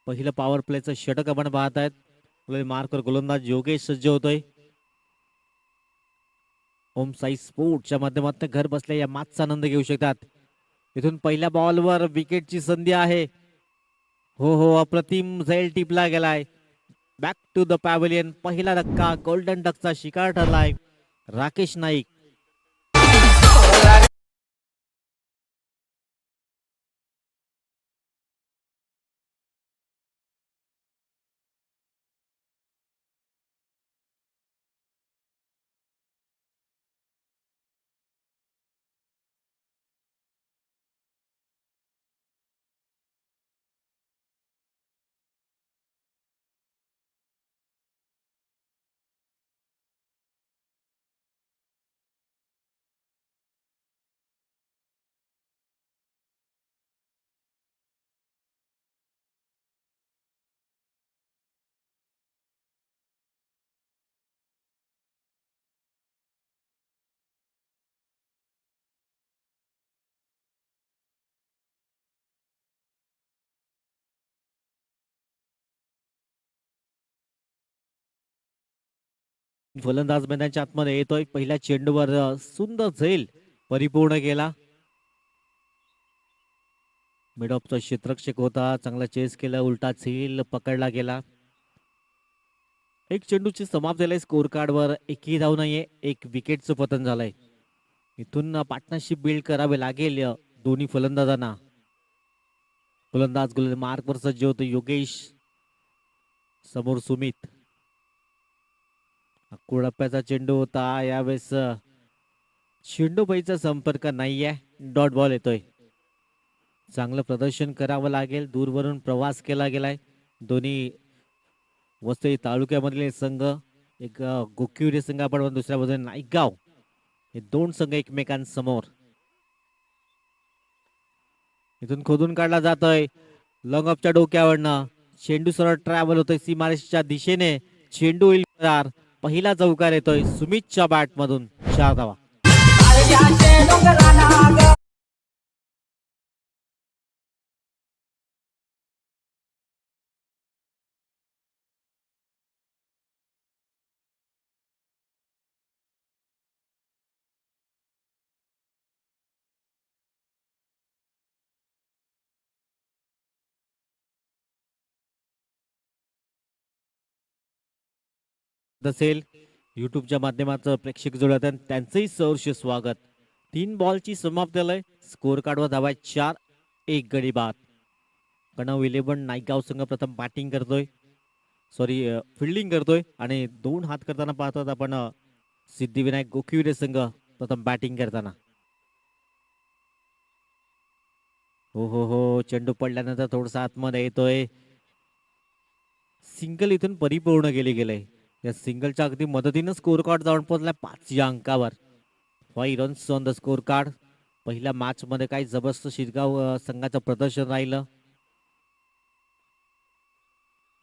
पहिलं पॉवर प्लेचं षटक आपण पाहत आहेत. मार्कवर गोलंदाज योगेश सज्ज होतोय. ओम साई स्पोर्टच्या माध्यमातून घर बसल्या या मॅचचा आनंद घेऊ शकतात. इथून पहिल्या बॉलवर विकेटची संधी आहे. हो हो, अप्रतिम झेल टिपला गेलाय. Back to the pavilion. पहिला धक्का गोल्डन डकचा शिकार ठरलाय. राकेश नाईक. फलंदाज मैदानाच्या आतमध्ये येतोय. पहिल्या चेंडूवर सुंदर झेल परिपूर्ण केला. मिड ऑफचा क्षेत्ररक्षक होता. चांगला चेस केला. उलटा झेल पकडला गेला. एक चेंडूची समाप्त झाली. स्कोर कार्डवर एकही धाव नाहीये. एक विकेटचं पतन झालंय. इथून पार्टनरशिप बिल्ड करावे लागेल दोन्ही फलंदाजांना. फलंदाज मार्कवर सज्ज होतो योगेश. समोर सुमित. कुडप्प्याचा चेंडू होता. यावेळेस चेंडूबाईचा संपर्क नाहीये. डॉट बॉल येतोय. चांगलं प्रदर्शन करावं लागेल. दूरवरून प्रवास केला गेलाय. दोन्ही वसई तालुक्यामधले संघ, एक गोकिवडे संघ आपण दुसऱ्या बाजूने नाईकगाव, हे दोन संघ एकमेकांसमोर. इथून खोदून काढला जातोय. लॉंग ऑफच्या डोक्यावरनं चेंडू सरळ ट्रॅव्हल होतोय सीमारेषेच्या दिशेने. चेंडू होईल करार. पहिला चौकार येतोय सुमितच्या बॅट मधून. 4 धावा. असेल युट्यूबच्या माध्यमाचं प्रेक्षक जोडत त्यांचंही सहर्ष स्वागत. 3 बॉलची समाप्त झालंय. स्कोर कार्डवर धावा 4. एक गडी बाद. कणव 11 नाईकगाव संघ प्रथम बॅटिंग करतोय. सॉरी, फिल्डिंग करतोय आणि 2 हात करताना पाहतो आपण सिद्धिविनायक गोकिवडे संघ प्रथम बॅटिंग करताना. हो हो हो, चेंडू पडल्यानंतर थोडसा आतमध्ये येतोय. सिंगल इथून परिपूर्ण केले गेले. या सिंगलच्या अगदी मदतीनं स्कोर कार्ड जाऊन पोहोचला 5 या अंकावर. 5 runs on the score card. पहिल्या मॅच मध्ये काही जबरदस्त शिरगाव संघाचं प्रदर्शन राहिलं.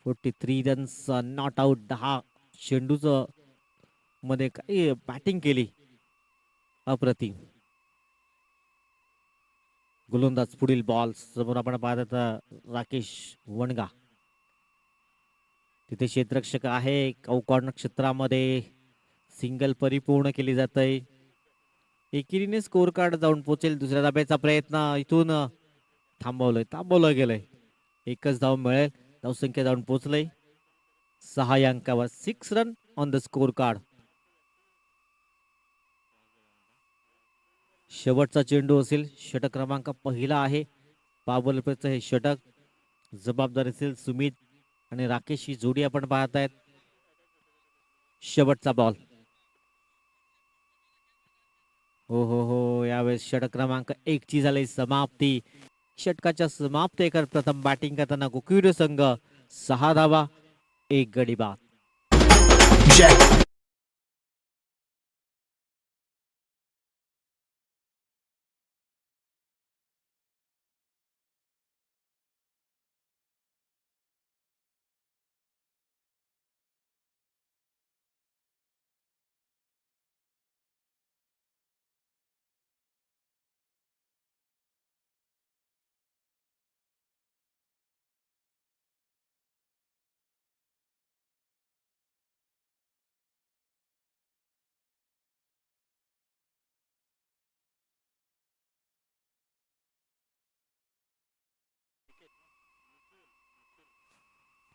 43 रन्स, नॉट आउट. 10 चेंडूच मध्ये काही बॅटिंग केली अप्रतिम. गोलंदाज पुढील बॉल समोर आपण पाहत राकेश वणगा. तिथे क्षेत्ररक्षक आहे. कॉर्नर क्षेत्रामध्ये सिंगल परिपूर्ण केली जात आहे. एकीने स्कोर कार्ड जाऊन पोहोचेल. दुसऱ्या धाब्याचा प्रयत्न इथून थांबवलं गेलंय. एकच धाव मिळेल. धावसंख्या जाऊन पोहोचलंय 6 या अंकावर. 6 run on the score card. शेवटचा चेंडू असेल. षटक क्रमांक पहिला आहे. पावलपेचं हे षटक. जबाबदार असेल सुमित आणि राकेश ही जोडी आपण पाहत आहेत. शेवटचा बॉल. हो हो हो, यावेळेस षटक क्रमांक 1 ची झाली समाप्ती. षटकाच्या समाप्ती कर प्रथम बॅटिंग करताना गोकिवडे संघ 6 धावा, 1 गडी बाद.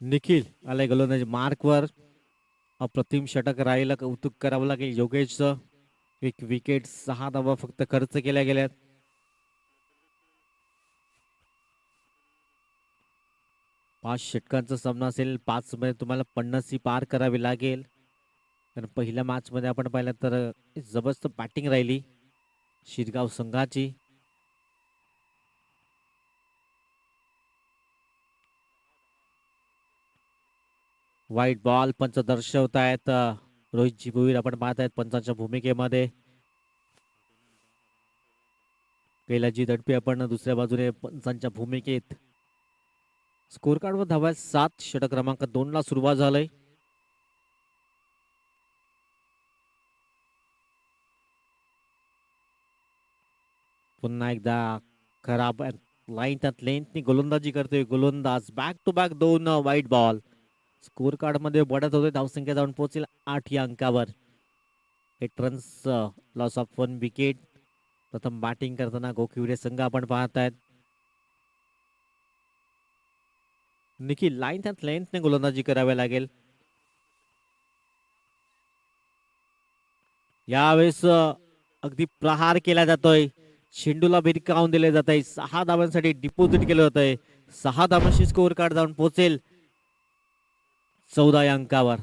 निखिल आलाय गोलंदाजी मार्कवर. अप्रतिम षटक राहिलं, कौतुक करावं लागेल योगेशचं. एक विकेट 6 धावा फक्त खर्च केल्या गेल्यात. पाच षटकांचा सामना असेल. 5 मध्ये तुम्हाला 50 पार करावी लागेल. कारण पहिल्या मॅच मध्ये आपण पाहिलं तर जबरदस्त बॅटिंग राहिली शिरगाव संघाची. व्हाईट बॉल पंच दर्शवत आहेत. रोहितजी भोईर आपण पाहत आहेत पंचांच्या भूमिकेमध्ये. कैलाजी दडपे आपण दुसऱ्या बाजूने पंचांच्या भूमिकेत. स्कोर कार्डवर धावा 7. षटक क्रमांक 2 ला सुरुवात झालंय. पुन्हा एकदा खराब लाईन त्यात लेंथनी गोलंदाजी करतोय गोलंदाज. Back to back 2 white ball. Score card मध्ये बढत होते. धावसंख्या जाऊन पोहोचेल 8 या अंकावर. 8 रन्स, लॉस ऑफ 1 विकेट. प्रथम बॅटिंग करताना गोखिवडे संघ आपण पाहतायत. निखिल लाईन त्यात लेंथने गोलंदाजी करावी लागेल. यावेळेस अगदी प्रहार केला जातोय. चेंडूला भिरकावून दिले जात आहे. 6 धावांसाठी डिपॉझिट केलं होत आहे. 6 धावांशी स्कोर कार्ड जाऊन पोहोचेल 14 या अंकावर.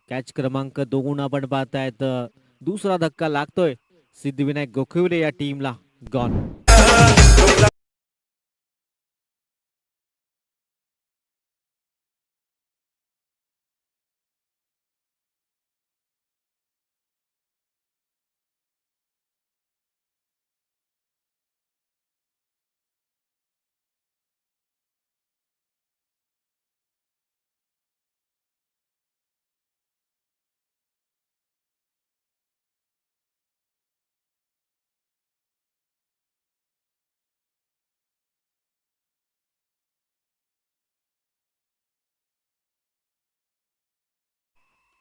कॅच क्रमांक 2 आपण पाहतायत. दुसरा धक्का लागतोय सिद्धिविनायक गोखिवडे या टीमला. गॉन.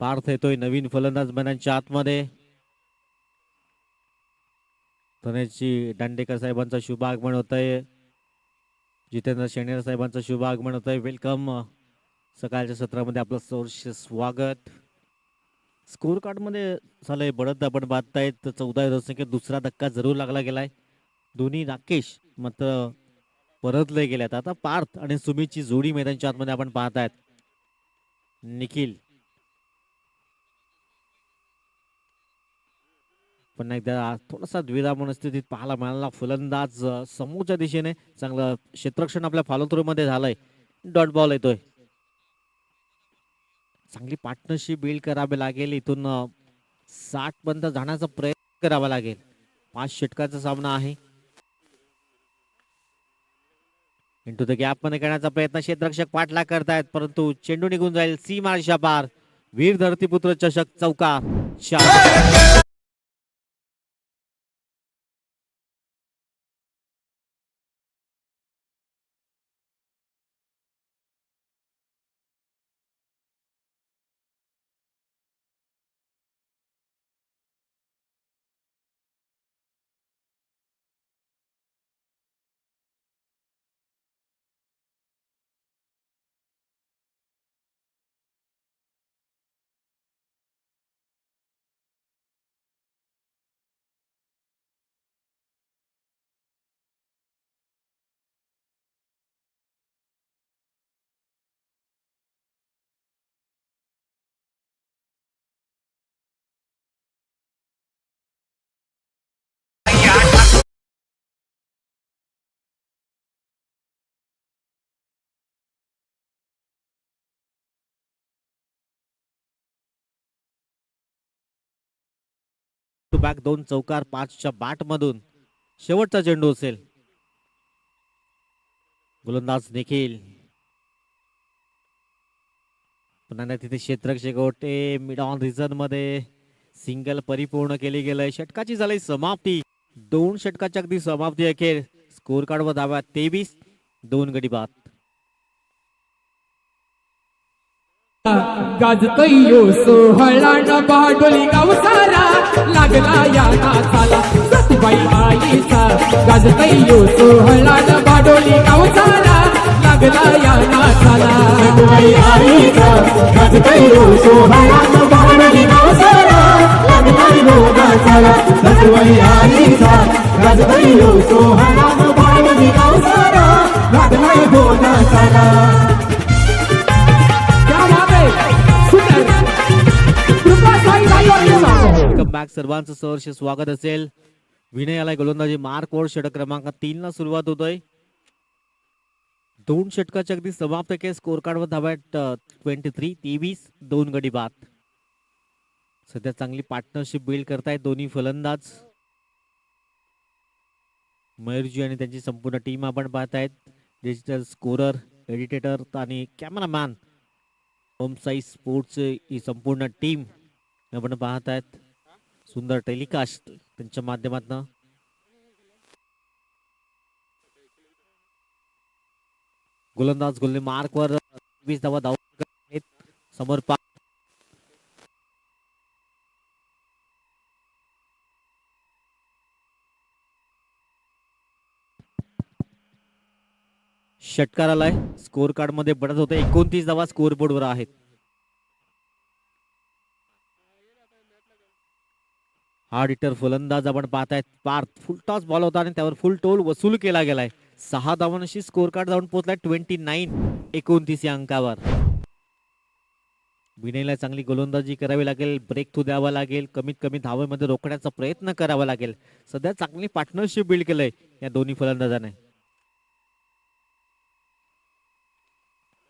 पार्थ येतोय नवीन फलंदाज मनांच्या आतमध्ये. धनेशजी दांडेकर साहेबांचा शुभ आगमन होत आहे. जितेंद्र शेणेर साहेबांचं शुभ आगमन होत आहे. वेलकम. सकाळच्या सत्रामध्ये आपलं सहर्ष स्वागत. स्कोर कार्ड मध्ये झालंय बढत आपण पाहतायत. 14 धावसंख्येत दुसरा धक्का जरूर लागला गेलाय. दोन्ही राकेश मात्र परतले गेल्यात. आता पार्थ आणि सुमितची जोडी मैदानच्या आतमध्ये आपण पाहतायत. निखिल पुन्हा एकदा थोडासा द्विधा मनस्थितीत पाहायला मिळाला. फलंदाज समोरच्या दिशेने चांगलं क्षेत्ररक्षण आपल्या फॉलोथ्रू मध्ये झालंय. डॉट बॉल येतोय. चांगली पार्टनरशिप बिल्ड करावी लागेल. इथून 60 पर्यंत जाण्याचा प्रयत्न करावा लागेल. 5 षटकाचा सामना आहे. इंटू द गॅप मध्ये करण्याचा प्रयत्न क्षेत्ररक्षक पाठलाग करतायत परंतु चेंडू निघून जाईल सीमारेषा पार. वीर धरतीपुत्र चषक चौकार 4. टू बॅक 2 चौकार 5च्या बॅट मधून शेवटचा चेंडू असेल. गोलंदाज निखिल पुन्हा तिथे क्षेत्ररक्षक गोटे मिड ऑन रिझन मध्ये सिंगल परिपूर्ण केली गेलंय. षटकाची झाली समाप्ती. 2 षटकाच्या अगदी समाप्ती अखेर स्कोर कार्डवर धावा 23, 2 गडी बाद. गाजतयो सोहळा बहाडोली गावसारा लागला या नाचाला सतबाई आईचा. गाजतयो सोहळा बहाडोली गावसारा लागला या नाचाला सतबाई आईचा. गाजतयो सोहळा बहाडोली गावसारा लागला या नाचाला सतबाई आईचा. गाजतयो सोहळा बहाडोली गावसारा लागला या नाचाला. Welcome back. सर्वांचं सहर्ष स्वागत असेल. विनय आलाय गोलंदाजी मार्कवर. षटक क्रमांक 3 ला सुरुवात होतोय. 2 षटकाच्या अगदी समाप्त के. स्कोर कार्डवर धावा 23, 23, 2 गडी बाद. सध्या चांगली पार्टनरशिप बिल्ड करतायत दोन्ही फलंदाज. मयूरजी आणि त्यांची संपूर्ण टीम आपण पाहतायत. डिजिटल स्कोरर, एडिटर आणि कॅमेरामॅन होम साई स्पोर्ट्स ही संपूर्ण टीम आपण पाहत आहेत. सुंदर टेलिकास्ट त्यांच्या माध्यमातून. गोलंदाज गोलने मार्कवर 20 धावा धावत आहेत. समोर षटकार आलाय. स्कोर कार्ड मध्ये पडत होते. 29 धावा स्कोर बोर्डवर आहेत. हार्ड हिटर फलंदाज आपण पाहतायत. पार्थ फुल टॉस बॉल होता आणि त्यावर फुल टोल वसूल केला गेलाय. 6 धावांशी स्कोर कार्ड जाऊन पोहोचलाय 29, 29 या अंकावर. विनयला चांगली गोलंदाजी करावी लागेल. ब्रेक थ्रू द्यावा लागेल. कमीत कमी धावेमध्ये रोखण्याचा प्रयत्न करावा लागेल. सध्या चांगली पार्टनरशिप बिल्ड केलंय या दोन्ही फलंदाजाने.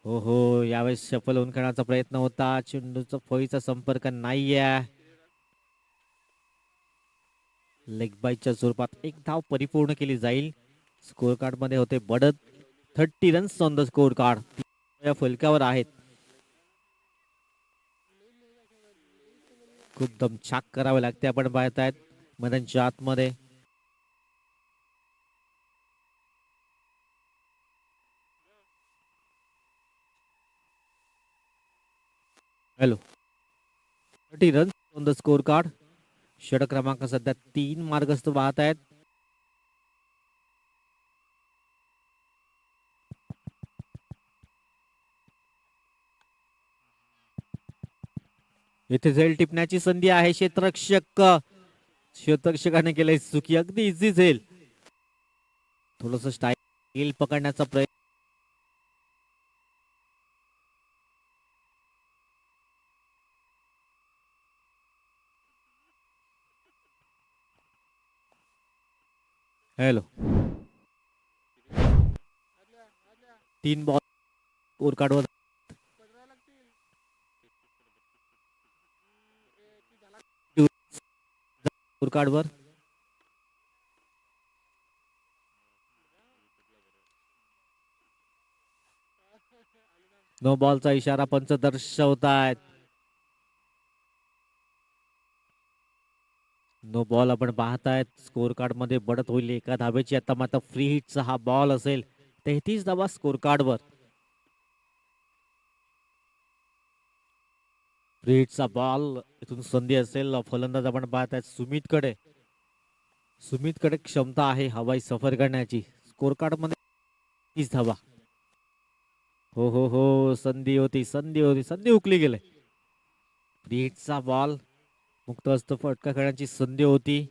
हो यावेळेस सफल होऊन खेळण्याचा प्रयत्न होता. चेंडूचा फळीचा संपर्क नाहीये. लेग बाईच्या स्वरूपात एक धाव परिपूर्ण केली जाईल. स्कोर कार्ड मध्ये होते बढत. 30 runs on the score card. या फलकावर आहेत. खूप दमछाक करावे लागते आपण पाहतायत मैदानाच्या आतमध्ये. Hello 30 runs on the score card. षटक क्रमांक सध्या 3 मार्गस्थ वाहत आहेत. येथे झेल टिपण्याची संधी आहे. क्षेत्ररक्षकाने केलंय चुकी. अगदी इझी झेल. थोडस स्टाईल पकडण्याचा प्रयत्न. हॅलो 3 बॉल स्कोर कार्डवर. स्कोर कार्डवर नो बॉलचा इशारा पंच दर्शवतायत. नो बॉल आपण पाहतायत. स्कोर कार्ड मध्ये बढत होईल एका धावेची. आता मात्र फ्री हिटचा हा बॉल असेल. 33 धावा स्कोर कार्डवर. फ्री हिटचा बॉल. इथून संधी असेल. फलंदाज आपण पाहतायत सुमितकडे. सुमितकडे क्षमता आहे हवाई सफर करण्याची. स्कोर कार्ड मध्ये 30 धावा. हो संधी होती. संधी हुकली गेले. फ्री हिटचा बॉल. मुक्त हस्त फटका खेळण्याची संधी होती.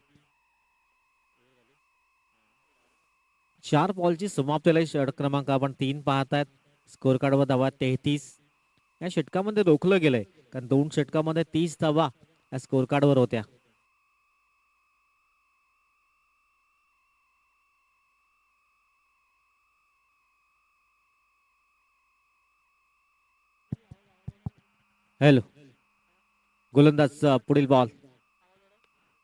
4 बॉलची समाप्ती. षटक क्रमांक आपण 3 पाहतायत. स्कोर कार्डवर धावा 33. या षटकामध्ये रोखलं गेलंय कारण 2 षटकामध्ये 30 धावा या स्कोर कार्डवर होत्या. हॅलो गोलंदाजचा पुढील बॉल.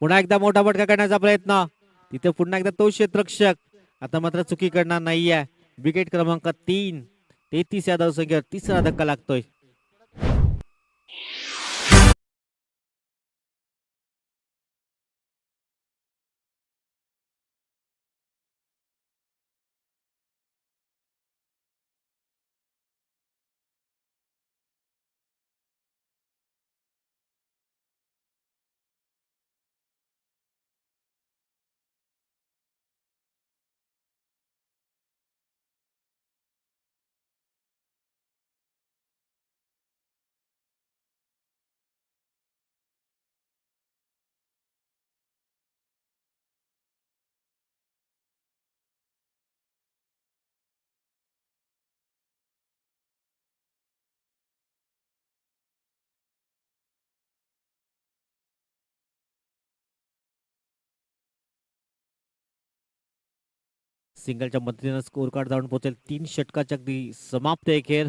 पुन्हा एकदा मोठा फटका करण्याचा प्रयत्न. तिथे पुन्हा एकदा तो क्षेत्ररक्षक. आता मात्र चुकी करणार नाहीये. विकेट क्रमांक 3. 33 या धावसंख्येवर तिसरा धक्का लागतोय. सिंगलच्या मदतीनं स्कोर कार्ड जाऊन पोहोचेल 3 षटकाच्या अगदी समाप्त एकेर.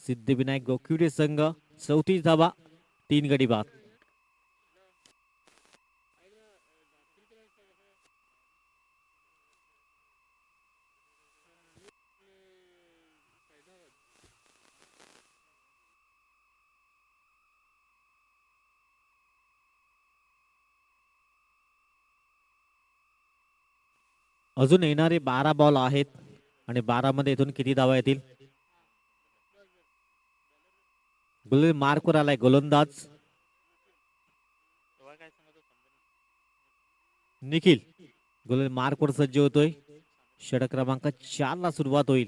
सिद्धिविनायक गोकिवडे संघ 34 धावा 3 गडी बाद. अजून येणारे 12 बॉल आहेत आणि 12 मध्ये इथून किती धावा येतील? मार्कवर आलाय गोलंदाज निखिल. मार्कवर सज्ज होतोय. षटक क्रमांक 4 ला सुरुवात होईल.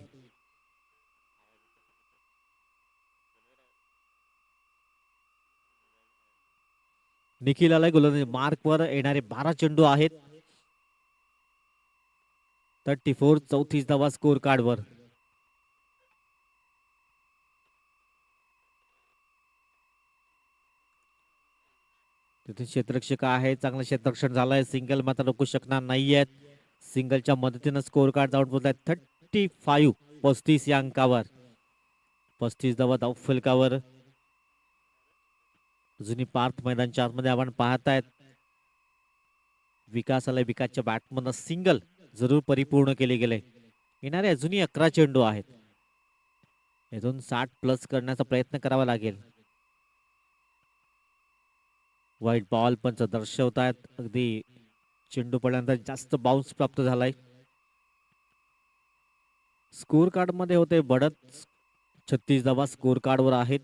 निखिल आलाय गोलंदाज मार्कवर. येणारे 12 चेंडू आहेत. 34 34 धावा स्कोर कार्डवर. तिथे क्षेत्ररक्षक आहे. चांगलं क्षेत्ररक्षण झालंय. सिंगल मात्र रोखू शकणार नाहीयेत. सिंगलच्या मदतीनं स्कोर कार्ड जाऊन पोहोचलाय 35 35 या अंकावर. 35 धावा धाव फलकावर. जुनी पार्थ मैदानच्या आतमध्ये आपण पाहतायत विकासाला विकासच्या बॅटमधनं सिंगल जरूर परिपूर्ण केले गेले. येणारे अजूनही 11 चेंडू आहेत. इथून 60 प्लस करण्याचा प्रयत्न करावा लागेल. व्हाईट बॉल पंच दर्शवतायत. अगदी चेंडू पडल्यानंतर जास्त बाउन्स प्राप्त झालाय. स्कोर कार्ड मध्ये होते बढत. 36 धावा स्कोर कार्डवर आहेत.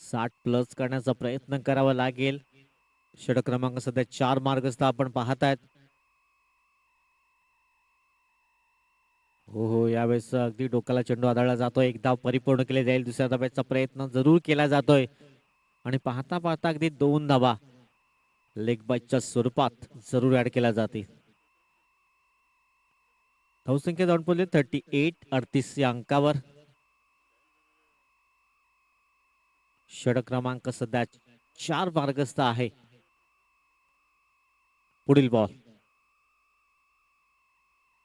60 प्लस करण्याचा प्रयत्न करावा लागेल. षटक क्रमांक सध्या 4 मार्गस्थ आपण पाहतायत. हो यावेळेस अगदी डोक्याला चेंडू आदळला जातोय. एक धाव परिपूर्ण केले जाईल. दुसऱ्या धाब्याचा प्रयत्न जरूर केला जातोय आणि पाहता पाहता अगदी 2 धावा लेग बायच्या स्वरूपात जरूर ऍड केल्या जातील. धावसंख्या जाऊन पोहोचली 38 38 या अंकावर. षटक क्रमांक सध्या 4 मार्गस्थ आहे. पुढील बॉल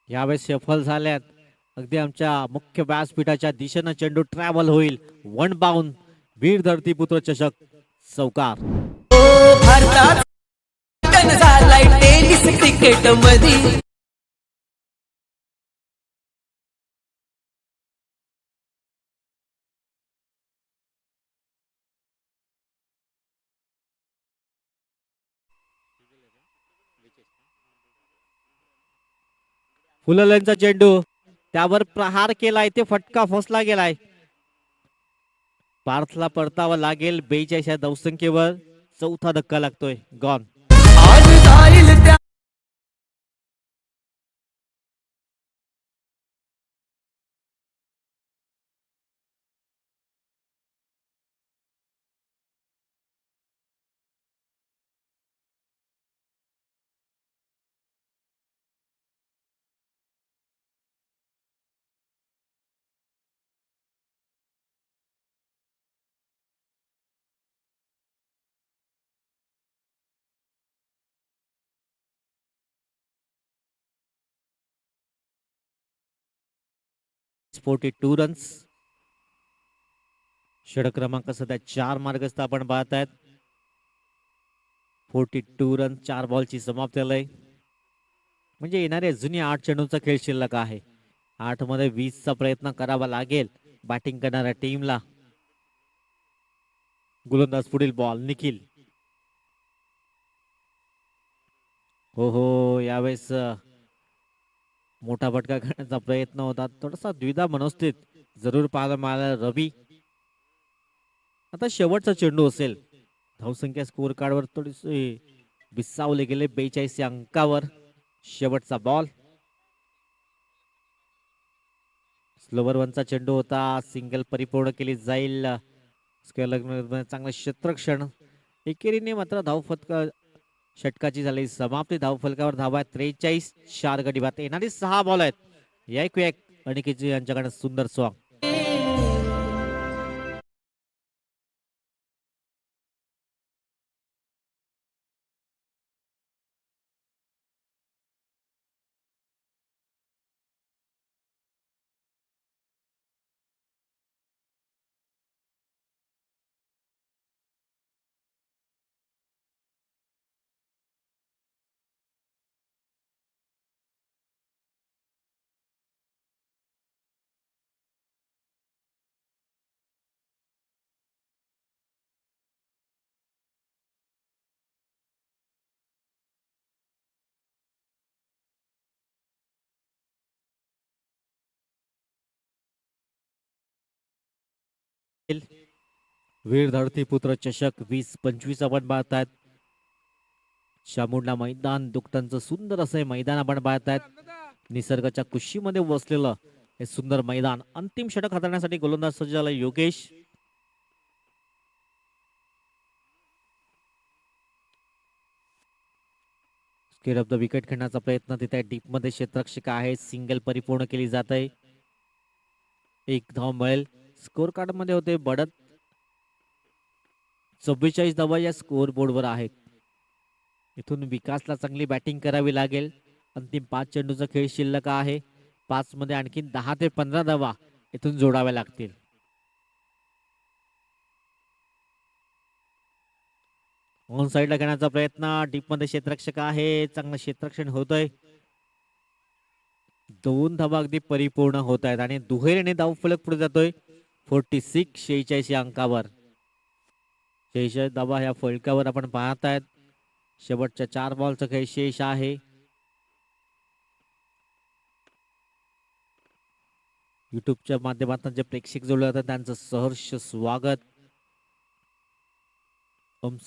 यावेळेस सफल झाल्यात. अगदी आमच्या मुख्य व्यासपीठाच्या दिशेनं चेंडू ट्रॅव्हल होईल. वन बाउंड वीर धरतीपुत्र चषक चौकार. भारतात झालाय टेनिस क्रिकेट मध्ये. फुललेंचा चेंडू त्यावर प्रहार केलाय. ते फटका फसला गेलाय. पार्थला परतावा लागेल. 42 या धावसंख्येवर चौथा धक्का लागतोय. गॉन. आज जाईल त्या स्पोर्टी 2 रन्स. षटक क्रमांक सध्या 4 मार्गस्थ आपण पाहतायत. 42 रन 4 बॉलची समाप्ती झालंय. म्हणजे येणारे जुनी 8 चेंडूंचा खेळ शिल्लक आहे. 8 मध्ये 20 चा प्रयत्न करावा लागेल बॅटिंग करणाऱ्या टीमला. गोलंदाज पुढील बॉल निखिल. हो यावेळेस मोठा फटका घेण्याचा प्रयत्न होता. थोडासा द्विधा मनस्थित जरूर पाहायला मिळाला. रवी आता शेवटचा चेंडू असेल. धावसंख्या स्कोर कार्डवर थोडीशी विसावले गेले. 42 या अंकावर. शेवटचा बॉल. स्लोवर वनचा चेंडू होता. सिंगल परिपूर्ण केली जाईल. चांगलं क्षेत्ररक्षण. एकेरीने मात्र धावफलका षटकाची झाली समाप्ती. धावफलकावर धावा 43 4 गडी बाद. येणारी 6 बॉल आहेत. एक अनिकेत यांच्याकडे सुंदर स्वाग. वीर धरतीपुत्र चषक 20-25 आपण पाहतायत. चामुंडा मैदान दुकटांचं सुंदर असं हे मैदान आपण पाहतायत. निसर्गाच्या कुशीमध्ये वसलेलं हे सुंदर मैदान. अंतिम षटक हाताळण्यासाठी गोलंदाज सज्ज झाला Yogesh. Scared of the wicket खेळण्याचा प्रयत्न तिथे डीप मध्ये क्षेत्ररक्षक आहे. सिंगल परिपूर्ण केली जात आहे. एक धाव मिळेल. स्कोर कार्ड मध्ये होते बढत 44 धावा या स्कोर बोर्डवर आहेत. इथून विकासला चांगली बॅटिंग करावी लागेल. अंतिम 5 चेंडूचा खेळ शिल्लक आहे. 5 मध्ये आणखी 10 ते 15 धावा इथून जोडाव्या लागतील. ऑन साईडला घेण्याचा प्रयत्न. डीप मध्ये क्षेत्ररक्षक आहे. चांगलं क्षेत्ररक्षण होत आहे. 2 धावा अगदी परिपूर्ण होत आहेत आणि दुहेरीने धावफलक पुढे जातोय 46 या अंकावर. 46 धावा ह्या फलकावर आपण पाहतायत. शेवटच्या 4 बॉलचा खेळ शेष आहे. युट्यूबच्या माध्यमातून जे प्रेक्षक जोडले जातात त्यांचं सहर्ष स्वागत.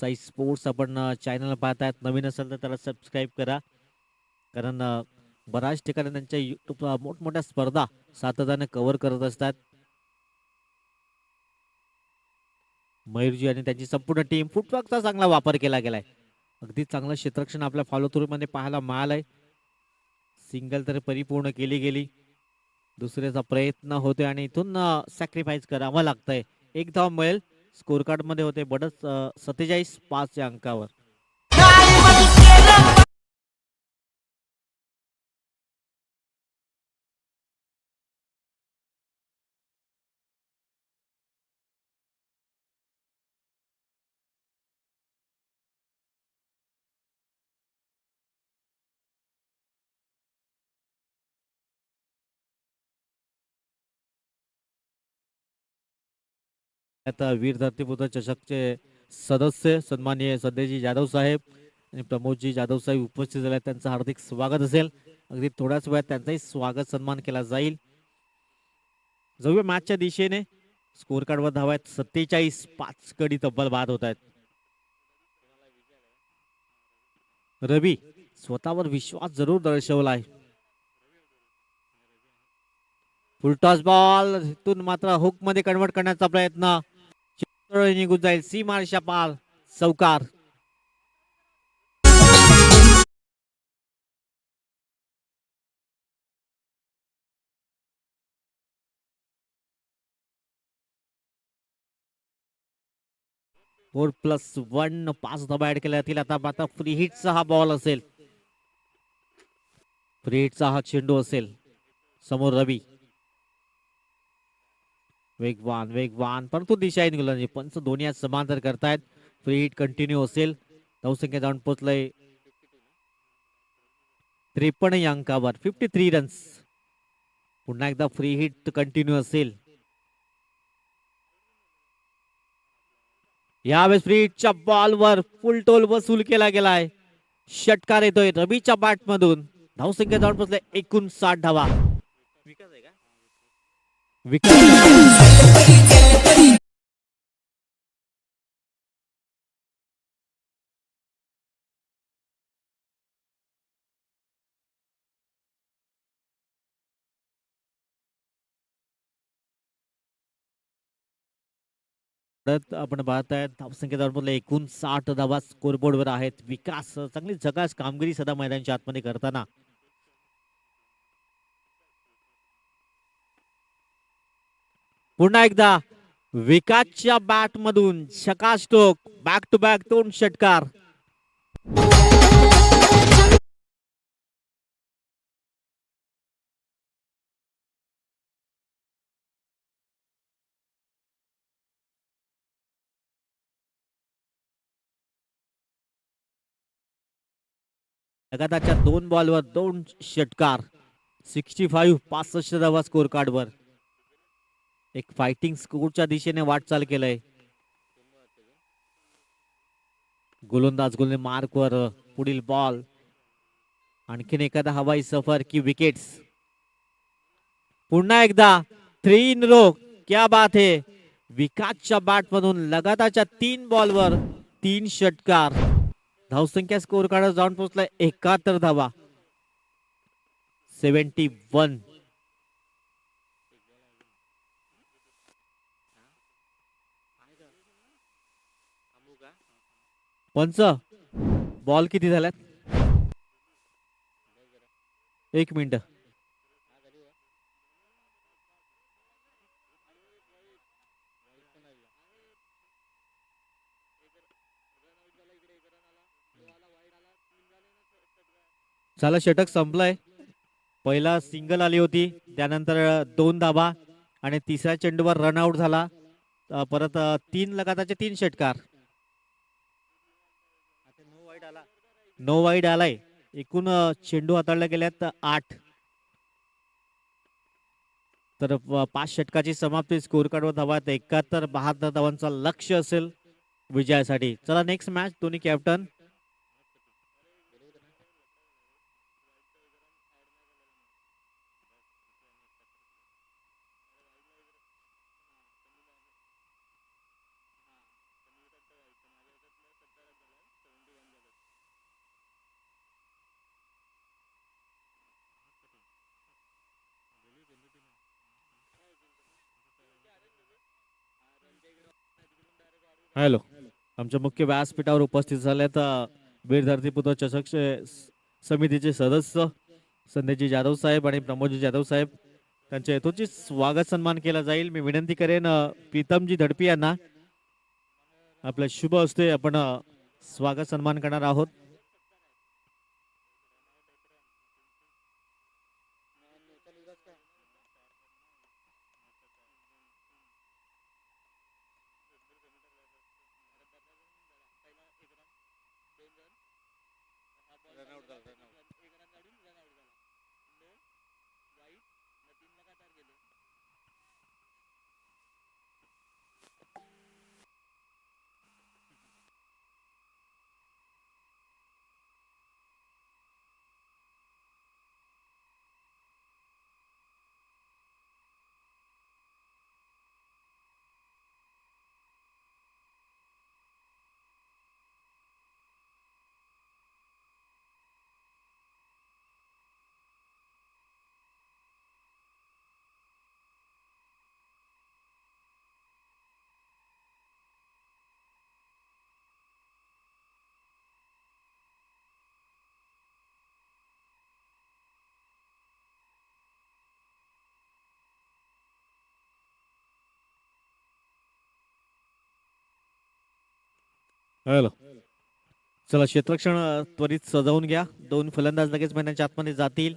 साई स्पोर्ट्स आपण चॅनल पाहतायत. नवीन असेल तर त्याला सबस्क्राईब करा, कारण बऱ्याच ठिकाणी त्यांच्या युट्यूब मोठमोठ्या स्पर्धा सातत्याने कव्हर करत असतात. मयूरजी आणि त्यांची संपूर्ण टीम फुटवर्कचा चांगला वापर केला गेलाय. अगदी चांगलं क्षेत्ररक्षण आपल्या फॉलो थ्रू मध्ये पाहायला मिळालंय. सिंगल तर परिपूर्ण केली गेली. दुसऱ्याचा प्रयत्न होतोय आणि इथून सॅक्रिफाईस करावं लागतंय. एक धाव मिळेल. स्कोर कार्ड मध्ये होते बडच 47-5 या अंकावर. आता वीर धरतीपुत्र चषकचे सदस्य सन्माननीय सध्याजी जाधव साहेब आणि प्रमोदजी जाधव साहेब उपस्थित झाले. त्यांचं हार्दिक स्वागत असेल. अगदी थोड्याच वेळात त्यांचाही स्वागत सन्मान केला जाईल. जाऊया मॅचच्या दिशेने. स्कोर कार्डवर धावा आहेत 47-5 गडी तब्बल बाद होत आहेत. रवी स्वतःवर विश्वास जरूर दर्शवलाय. फुलटॉस बॉल इथून मात्र हुक मध्ये कन्वर्ट करण्याचा प्रयत्न. निघून जाईल. सीमारेषा पाल. चौकार. +1 5 धाबा ऍड केल्या जातील. आता मात्र फ्री हिटचा हा बॉल असेल. फ्री हिटचा हा चेंडू असेल. समोर रवी वेगवान परंतु दिशा निघाला. पंच दोन्ही आज समांतर करतायत. फ्री हिट कंटिन्यू असेल. धावसंख्या जाऊन पोहोचलंय 53 या अंकावर. 53 रन्स. पुन्हा एकदा फ्री हिट कंटिन्यू असेल. यावेळेस फ्री हिटच्या बॉलवर फुल टोल वसूल केला गेलाय. षटकार येतोय रवीच्या बॅट मधून. धावसंख्या जाऊन पोहोचले 59 धावा. आपण पाहताय धावसंख्या जाऊन पोहोचले 59 धावा स्कोरबोर्ड वर आहेत. विकास चांगली झकास कामगिरी सदा मैदानाच्या आतमध्ये करताना. पुन्हा एकदा विकासच्या बॅट मधून झकास स्ट्रोक. बॅक टू बॅक 2 षटकार. लगातारच्या 2 बॉलवर 2 षटकार. 65 धावा स्कोर कार्डवर. एक फायटिंग स्कोरच्या दिशेने वाटचाल केलंय. गोलंदाज मार्कवर पुढील बॉल. आणखीन एखादा हवाई सफर की विकेट्स. पुन्हा एकदा 3 इन रो. क्या बात है. विकासच्या बॅटमधून लगातारच्या 3 बॉलवर 3 षटकार. धावसंख्या स्कोर कार्ड जाऊन पोहोचलाय 71 धावा. 71. पंच बॉल किती झाल्यात? 1 मिनिट. चला षटक संपलंय. पहिला सिंगल आली होती, त्यानंतर 2 धाबा आणि तिसऱ्या चेंडूवर रनआउट झाला. परत 3 लगातारचे 3 षटकार. नो वाईड आलाय. एकूण चेंडू हाताळले गेल्यात 8. तर 5 षटकाची समाप्ती. स्कोर कार्डवर धावा 71. 72 धावांचा लक्ष असेल विजयासाठी. चला नेक्स्ट मॅच. दोन्ही कॅप्टन. हॅलो. आमच्या मुख्य व्यासपीठावर उपस्थित झाल्यात वीर धरतीपुत्र चषक समितीचे सदस्य संदेशजी जाधव साहेब आणि प्रमोदजी जाधव साहेब. त्यांच्या यथोचित स्वागत सन्मान केला जाईल. मी विनंती करेन प्रीतमजी धडपी यांना आपल्या शुभ हस्ते आपण स्वागत सन्मान करणार आहोत. हॅलो. चला क्षेत्ररक्षण त्वरित सजवून घ्या. 2 फलंदाज लगेच मैदानाच्या आतमध्ये जातील.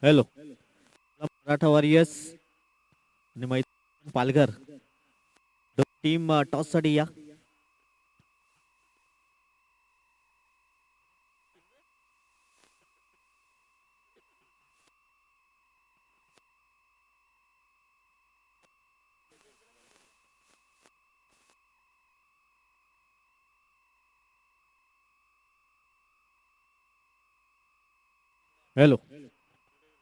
हॅलो. मराठा वॉरियर्स आणि मैदान पालघर टीम टॉस साठी या. हॅलो.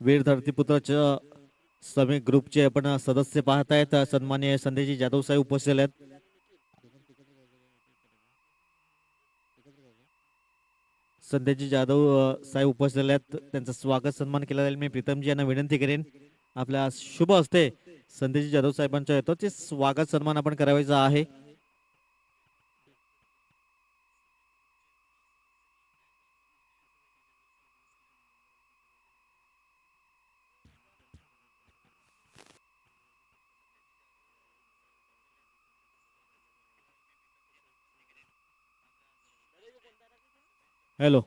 वीर धरतीपुत्राच्या समिट ग्रुपचे आपण सदस्य पाहतायत. सन्माननीय संदेशजी जाधव साहेब उपस्थित आहेत. संदेशजी जाधव साहेब उपस्थित आहेत. त्यांचं स्वागत सन्मान केला जाईल. मी प्रीतमजी यांना विनंती करेन आपल्या शुभ हस्ते संदेशजी जाधव साहेबांच्या येतो ते स्वागत सन्मान आपण करायचा आहे. हॅलो.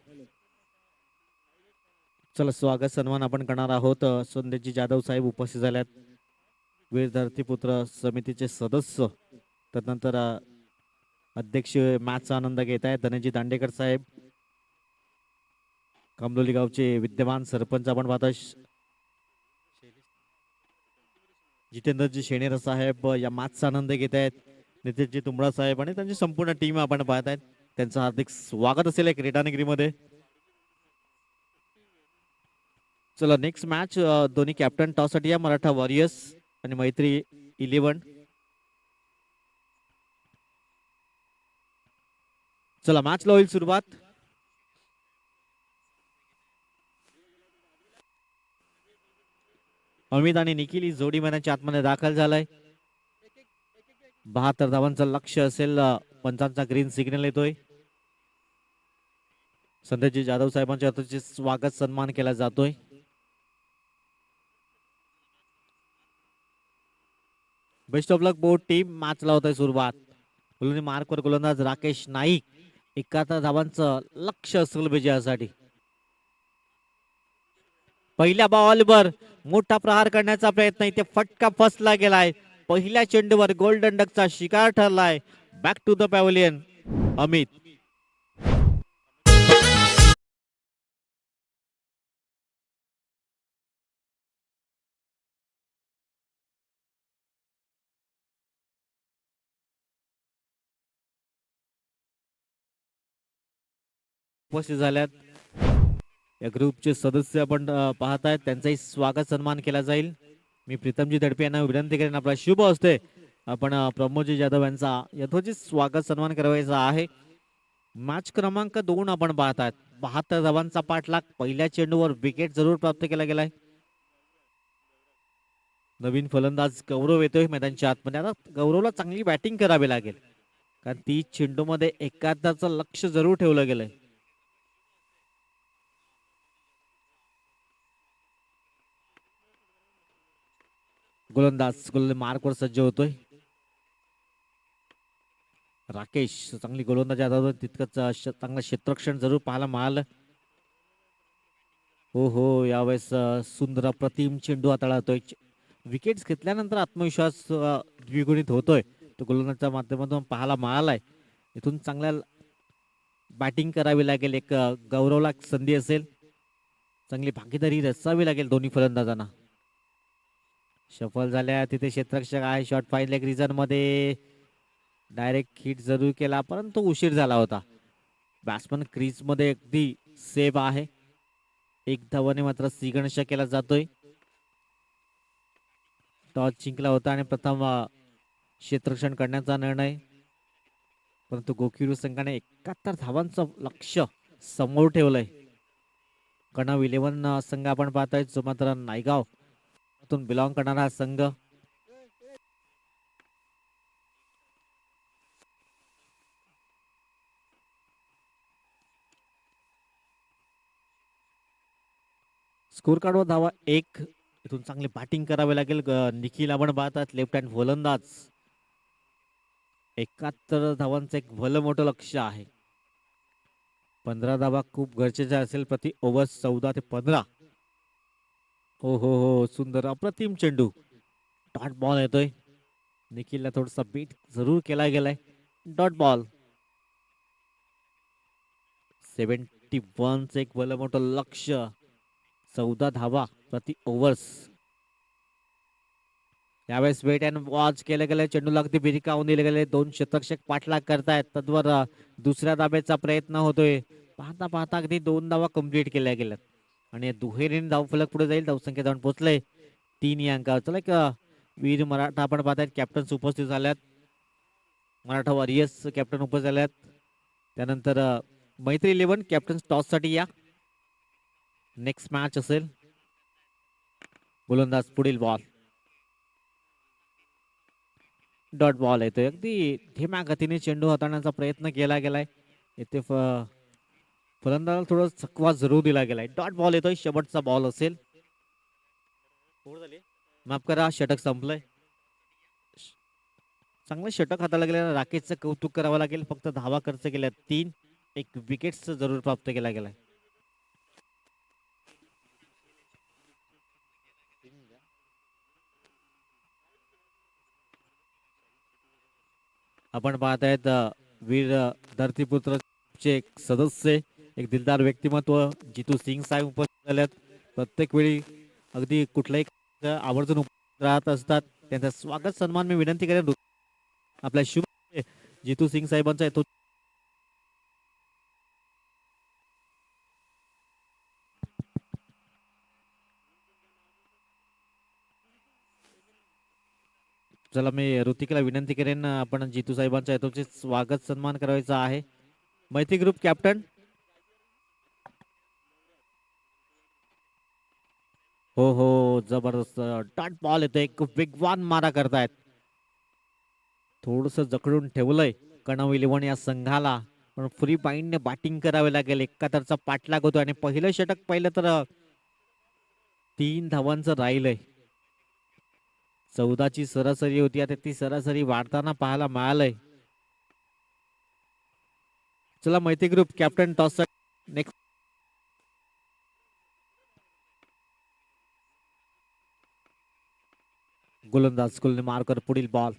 चला स्वागत सन्मान आपण करणार आहोत. संदेशजी जाधव साहेब उपस्थित झाल्यात. वीर धरतीपुत्र समितीचे सदस्य, त्यानंतर अध्यक्ष मॅचचा आनंद घेत आहेत धनंजय दांडेकर साहेब. कमलोली गावचे विद्यमान सरपंच आपण पाहतोय जितेंद्रजी शेणेर साहेब या मॅचचा आनंद घेत आहेत. नितेशजी तुंबडा साहेब आणि त्यांची संपूर्ण टीम आपण पाहत आहेत. त्यांचं हार्दिक स्वागत असेल क्रीडानगरीमध्ये. चला नेक्स्ट मॅच दोन्ही कॅप्टन टॉस साठी या मराठा वॉरियर्स आणि मैत्री 11. चला मॅचला होईल सुरुवात. अमित आणि निखिल ही जोडी मैदानाच्या आतमध्ये दाखल झालाय. 72 धावांचं लक्ष असेल. पंचांचा ग्रीन सिग्नल येतोय. संदेशजी जाधव साहेबांच्या हातून स्वागत सन्मान केला जातोय. Best of luck both team. मॅचला होत आहे सुरुवात. गोलंदाजी मार्कवर गोलंदाज राकेश नाईक. 71 धावांचं लक्ष असेल विजयासाठी. पहिल्या बॉलवर मोठा प्रहार करण्याचा प्रयत्न, इथे फटका फसला गेलाय. पहिल्या चेंडूवर गोल्डन डकचा शिकार ठरलाय. Back to the pavilion Amit. उपस्थित झाल्यात या ग्रुपचे सदस्य आपण पाहत आहेत. त्यांचाही स्वागत सन्मान केला जाईल. मी प्रीतमजी दडपे यांना विनंती करेन आपला शुभ असते आपण प्रमोदजी जाधव यांचा यथोचित स्वागत सन्मान करायचा आहे. मॅच क्रमांक 2 आपण पाहत आहात. 72 धावांचा पाठलाग. पहिल्या चेंडूवर विकेट जरूर प्राप्त केला गेलाय. नवीन फलंदाज गौरव येतोय मैदानाच्या आतमध्ये. आता गौरवला चांगली बॅटिंग करावी लागेल, कारण 30 चेंडूमध्ये 71चं लक्ष जरूर ठेवलं गेलंय. गोलंदाज मार्कवर सज्ज होतोय. राकेश चांगली गोलंदाजी आता तितकंच चांगलं क्षेत्ररक्षण जरूर पाहायला मिळालं. हो यावेळेस सुंदर प्रतिम चेंडू हाताळतोय. विकेट्स घेतल्यानंतर आत्मविश्वास द्विगुणित होतोय. तो गोलंदाजच्या माध्यमातून पाहायला मिळालाय. इथून चांगल्या बॅटिंग करावी लागेल. एक गौरवला संधी असेल. चांगली भागीदारी रचावी लागेल दोन्ही फलंदाजांना. सफल झाल्या तिथे क्षेत्ररक्षक आहे. शॉट फाईन लेग रिझन मध्ये डायरेक्ट हिट जरूर केला, परंतु उशीर झाला होता. बॅट्समन क्रीज मध्ये अगदी सेफ आहे. एक धावाने मात्र सिगणश केला जातोय. टॉस जिंकला होता आणि प्रथम क्षेत्ररक्षण करण्याचा निर्णय, परंतु गोकिरू संघाने 71 धावांचं लक्ष समोर ठेवलंय. कणव 11 संघ आपण पाहतोय, जो मात्र नायगाव बिलॉंग करणारा संघ. स्कोर कार्डवर धावा 1. इथून चांगली बॅटिंग करावी लागेल. निखिल आपण पाहतात लेफ्ट हँड गोलंदाज. 71 धावांचं एक भलं मोठं लक्ष आहे. 15 धावा खूप गरजेच्या असेल प्रति ओव्हर. 14 ते 15. हो सुंदर अप्रतिम चेंडू. डॉट बॉल येतोय. निखिलला थोडासा बीट जरूर केला गेलाय. Dot ball. 71चं एक भलं मोठं लक्ष. 14 धावा प्रति ओव्हर्स. यावेळेस वेट अँड वॉच केले गेले. चेंडूला अगदी बिरकावून दिले गेले. 2 क्षेत्ररक्षक पाठलाग करतायत. तद्वर दुसऱ्या धाब्याचा प्रयत्न होतोय. पाहता पाहता अगदी 2 धावा कंप्लीट केल्या गेल्यात आणि दुहेरीने धावफलक पुढे जाईल. धावसंख्या जाऊन पोहोचले 3 या अंकावर. चला एक वीर मराठा आपण पाहतायत. कॅप्टन्स उपस्थित झाल्यात. मराठा वॉरियर्स कॅप्टन उपस्थित झाल्यात. त्यानंतर मैत्री 11 कॅप्टन्स टॉस साठी या. नेक्स्ट मॅच असेल. गोलंदाज पुढील बॉल. डॉट बॉल येतोय. अगदी धीम्या गतीने चेंडू हाताळण्याचा प्रयत्न केला गेलाय. इथे फलंदाजाला थोडा चकवा जरूर दिला गेलाय. डॉट बॉल येतोय. शेवटचा बॉल असेल. माफ करा, षटक संपलंय. चांगलं षटक हाताळलं गेलं. राकेशचं कौतुक करावं लागेल. फक्त धावा खर्च केल्या 3. एक विकेट जरूर प्राप्त केला गेलाय. आपण पाहतायत वीर धरतीपुत्रचे एक सदस्य, एक दिलदार व्यक्तिमत्व जितू सिंग साहेब उपस्थित झाल्यात. प्रत्येक वेळी अगदी कुठल्याही आवर्जून उपस्थित राहत असतात. त्यांचा स्वागत सन्मान मी विनंती करेन आपल्या शुभ जितू सिंग साहेबांचा येतो. चला मी ऋतिकला विनंती करेन आपण जितू साहेबांच्या येतोचे स्वागत सन्मान करायचा आहे. मैत्री ग्रुप कॅप्टन. हो हो, जबरदस्त डॉट बॉल येतो. एक वेगवान मारा करतायत. थोडस जखडून ठेवलंय कणव इलेव्हन या संघाला, पण फ्री बाइंडने बॅटिंग करावे लागेल. एकाहत्तरचा पाठलाग होतो आणि पहिलं षटक पाहिलं तर 3 धावांचं राहिलंय. 14ची सरासरी होती, आता ती सरासरी वाढताना पाहायला मिळालंय. चला मैत्री ग्रुप कॅप्टन टॉस नेक्स्ट. गोलंदाज कुलने मारकर पुढील बॉल.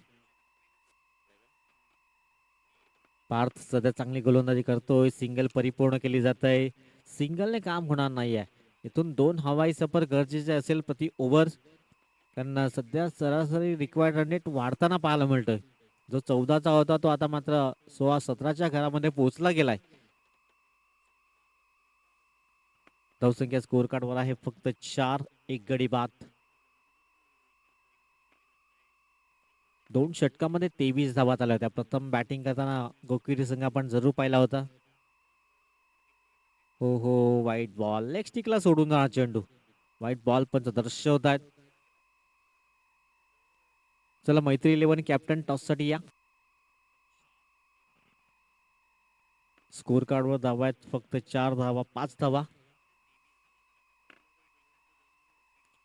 पार्थ सध्या चांगली गोलंदाजी करतोय. सिंगल परिपूर्ण केली जात आहे. सिंगलने काम होणार नाहीये. इथून 2 हवाई सफर गरजेचे असेल प्रति ओव्हर, त्यांना सध्या सरासरी रिक्वायर्ड रन रेट वाढताना पाहायला मिळतोय. जो 14चा होता तो आता मात्र 16-17च्या घरामध्ये पोहोचला गेलाय. धावसंख्या स्कोर कार्डवर आहे फक्त 4. एक गडी बाद. 2 षटकामध्ये 23 धावा आल्या होत्या. प्रथम बॅटिंग करताना गोकिरी संघ आपण जरूर पाहिला होता. हो हो, वाईट बॉल. लेग स्टिकला सोडून जाणार चेंडू. वाईट बॉल पण दर्शवत आहेत. चला मैत्री इलेव्हन कॅप्टन टॉस साठी या. स्कोर कार्डवर धावा आहेत फक्त 4 धावा, 5 धावा.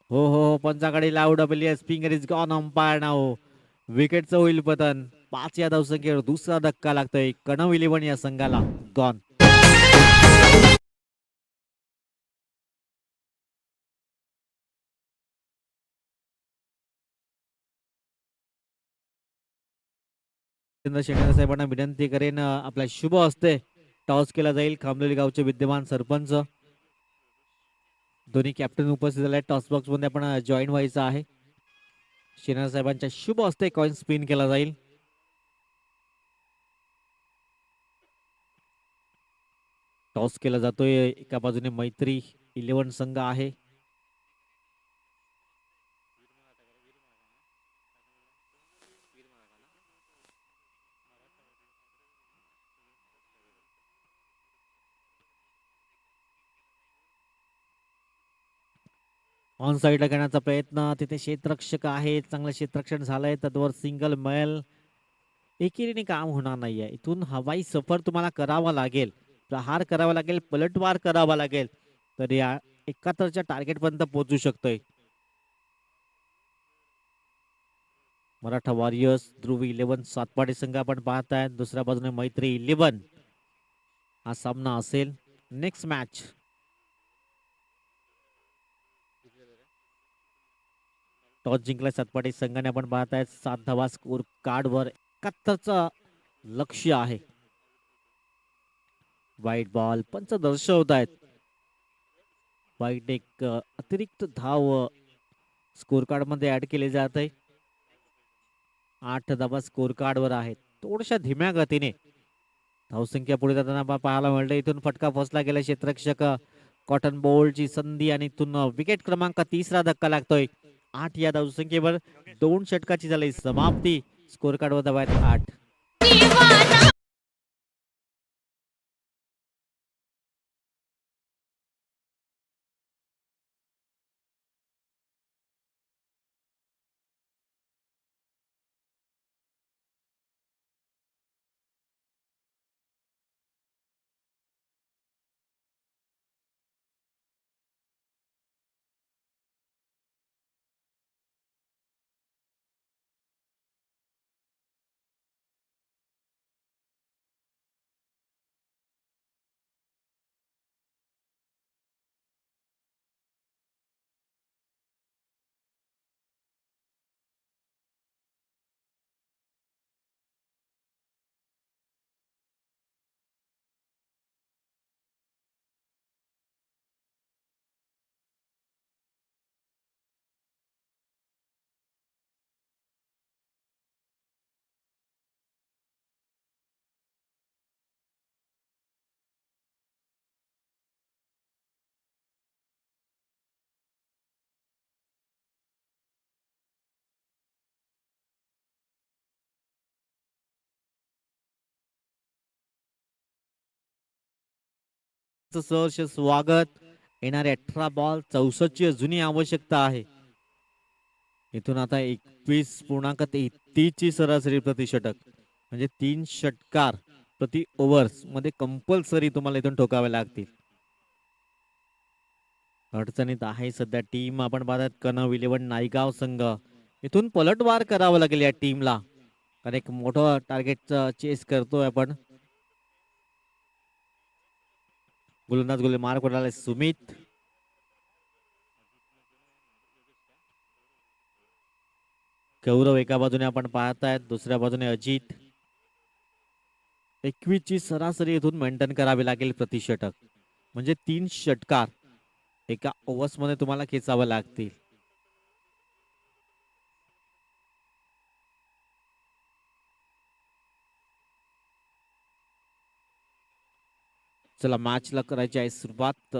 हो हो हो, पंचाकडे लाव डब्ल्यूएस फिंगर इज गॉन. अंपायर नाव विकेटचं होईल पतन. 5 या धावसंख्येवर दुसरा धक्का लागतोय कणव इलेव्हन या संघाला. गॉन. शेखर साहेबांना विनंती करेन आपल्या शुभ हस्ते टॉस केला जाईल. खामलोली गावचे विद्यमान सरपंच दोन्ही कॅप्टन उपस्थित झाले. टॉस बॉक्स मध्ये आपण जॉईन व्हायचं आहे. शेखर साहेबांच्या शुभ हस्ते कॉइन स्पिन केला जाईल. टॉस केला जातोय. एका बाजूने मैत्री इलेव्हन संघ आहे. ऑन साईडला घेण्याचा प्रयत्न. तिथे क्षेत्ररक्षक आहे. चांगलं क्षेत्ररक्षण झालंय. तद्वर सिंगल मिळेल. एकेरीने काम होणार नाहीये. इथून हवाई सफर तुम्हाला करावा लागेल. प्रहार करावा लागेल. पलटवार करावा लागेल. तर या 71च्या टार्गेट पर्यंत पोहोचू शकतोय. मराठा वॉरियर्स ध्रुव इलेव्हन सातपाडी संघ आपण पाहताय. दुसऱ्या बाजूने मैत्री इलेव्हन. हा सामना असेल. Next match. टॉस जिंकला सातपाडी संघाने आपण पाहताय. 7 धावा स्कोर कार्डवर. 71चं लक्ष्य आहे. वाईट बॉल. पंच दर्शवत आहेत. वाईट एक अतिरिक्त धाव स्कोर कार्ड मध्ये ऍड केले जात आहे. 8 धावा स्कोर कार्डवर आहेत. थोड्याशा धीम्या गतीने धावसंख्या पुढे जाताना पाहायला मिळतं. इथून फटका फसला गेला. क्षेत्ररक्षक कॉटन बोल्टची संधी आणि इथून विकेट क्रमांक 3रा धक्का लागतोय. 8 या धावसंख्येवर 2 षटकाची झाली समाप्ती. स्कोर कार्डवर धावा आहेत 8. सहर्ष स्वागत. येणारे 18 बॉल 64 ची अजूनही आवश्यकता आहे. इथून आता 21.33 ची सरासरी प्रतिषटक म्हणजे 3 षटकार प्रति ओव्हर्स मध्ये कंपल्सरी तुम्हाला इथून ठोकावे लागतील. अडचणीत आहे सध्या टीम. आपण पाहतात कनव 11 नायगाव संघ. इथून पलटवार करावं लागेल या टीमला, कारण एक मोठं टार्गेटचं चेस करतोय आपण. गोलंदाज गोले मार कोणाला सुमित. गौरव एका बाजूने आपण पाहतायत, दुसऱ्या बाजूने अजित. 21 ची सरासरी इथून मेंटेन करावी लागेल प्रतिषटक म्हणजे 3 षटकार एका ओव्हर्स मध्ये तुम्हाला खेचावं लागतील. चला मॅचला करायची आहे सुरुवात.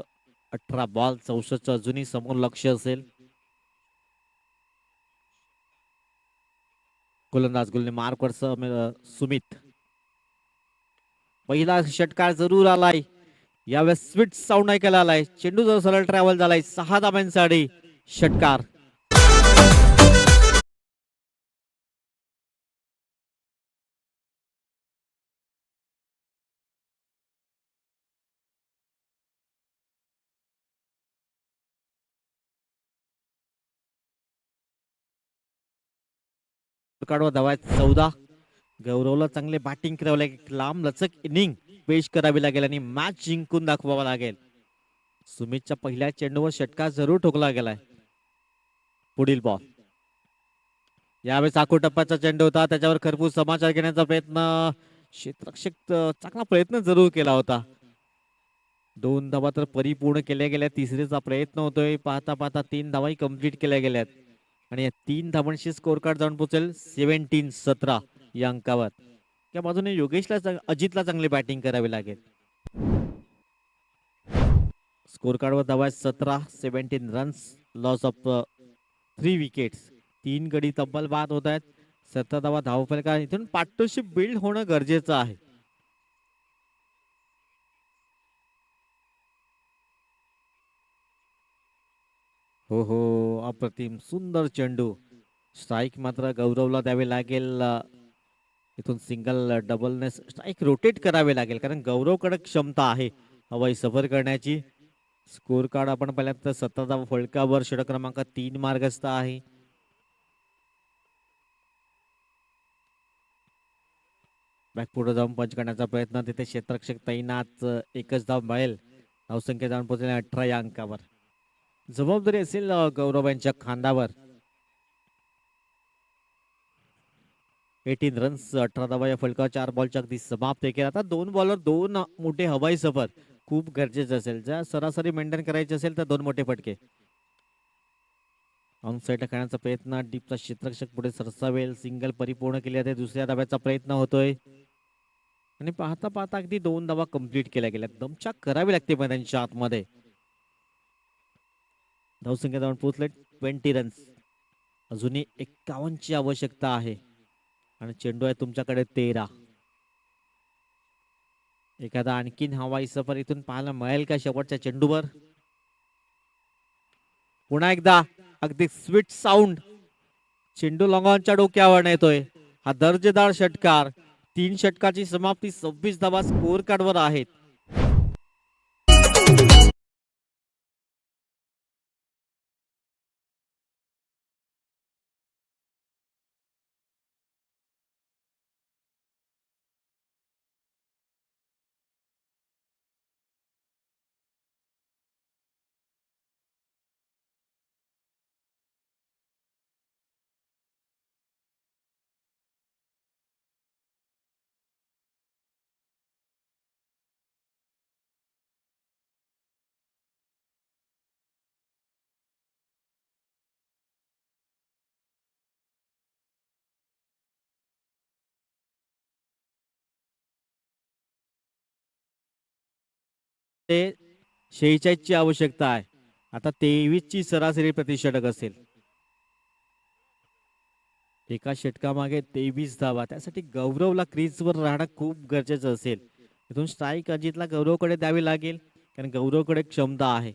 18 बॉल 64 अजूनही समोर लक्ष असेल. गोलंदाज गुलने मार्कवर सुमित. पहिला षटकार जरूर आलाय. यावेळेस स्वीट साऊंड ऐकायला आलाय. चेंडू जर सरळ ट्रॅव्हल झालाय. 6 धाब्यांसाठी षटकार. काढवा धावा 14. गौरवला चांगले बॅटिंग करावं लागेल. एक लांब लचक इनिंग पेश करावी लागेल आणि मॅच जिंकून दाखवावा लागेल. सुमितच्या पहिल्या चेंडूवर षटकार जरूर ठोकला गेलाय. पुढील बॉल. यावेळेस आखो टप्प्याचा चेंडू होता. त्याच्यावर खरपूस समाचार घेण्याचा प्रयत्न क्षेत्ररक्षक चांगला प्रयत्न जरूर केला होता. 2 धावा तर परिपूर्ण केल्या गेल्या. तिसरीचा प्रयत्न होतोय. पाहता पाहता 3 धावाही कंप्लीट केल्या गेल्यात आणि या 3 धावांशी स्कोर कार्ड जाऊन पोहोचेल 17-17 या अंकावर. त्या बाजूने योगेशला अजितला चांगली बॅटिंग करावी लागेल. स्कोर कार्डवर धावा 17. 17 रन्स. Loss of 3 wickets. 3 गडी तब्बल बाद होत आहेत. 17 धावा धावफलका. इथून पार्टनरशिप बिल्ड होणं गरजेचं आहे. हो हो, अप्रतिम सुंदर चेंडू. स्ट्राईक मात्र गौरवला द्यावे लागेल. इथून सिंगल डबलने स्ट्राईक रोटेट करावे लागेल, कारण गौरवकडे क्षमता आहे हवाई सफर करण्याची. स्कोर कार्ड आपण पाहिल्यात तर 17 धावा फलकावर. षटक क्रमांक 3 मार्गस्थ आहे. बॅकपुढे जाऊन पंच करण्याचा प्रयत्न. तिथे क्षेत्ररक्षक तैनात. एकच धाव मिळेल. धावसंख्या जाऊन पोहोचले 18 या अंकावर. जबाबदारी असेल गौरव यांच्या खांद्यावर. 18 रन्स 18 धावा या फलकावर. 4 बॉलच्या अगदी समाप्त केला. आता 2 बॉलवर 2 मोठे हवाई सफर खूप गरजेचं असेल. जर सरासरी मेंटेन करायची असेल तर 2 मोठे फटके. ऑन साईडला खेळण्याचा प्रयत्न. डीपचा क्षेत्ररक्षक पुढे सरसावेल. सिंगल परिपूर्ण केली आहे. दुसऱ्या धाब्याचा प्रयत्न होतोय आणि पाहता पाहता अगदी 2 धावा कंप्लीट केल्या गेल्या. दमछाक करावी लागते मैदानाच्या आतमध्ये. धावसंख्या जाऊन पोहोचले 20 रन्स. अजूनही 51 ची आवश्यकता आहे आणि चेंडू आहे तुमच्याकडे 13. एखादा आणखीन हवाई सफर इथून पाहायला मिळेल का शेवटच्या चेंडूवर? पुन्हा एकदा अगदी स्वीट साऊंड. चेंडू लॉंगॉनच्या डोक्यावर येतोय. हा दर्जेदार षटकार. 3 षटकाची समाप्ती. 26 धावा स्कोर कार्डवर आहेत. ते 46 ची आवश्यकता आहे. आता 23 ची सरासरी प्रतिषटक असेल. एका षटकामागे 23 धावा. त्यासाठी गौरवला क्रीजवर राहणं खूप गरजेचं असेल. इथून स्ट्राईक अजितला गौरवकडे द्यावी लागेल. कारण गौरवकडे क्षमता आहे.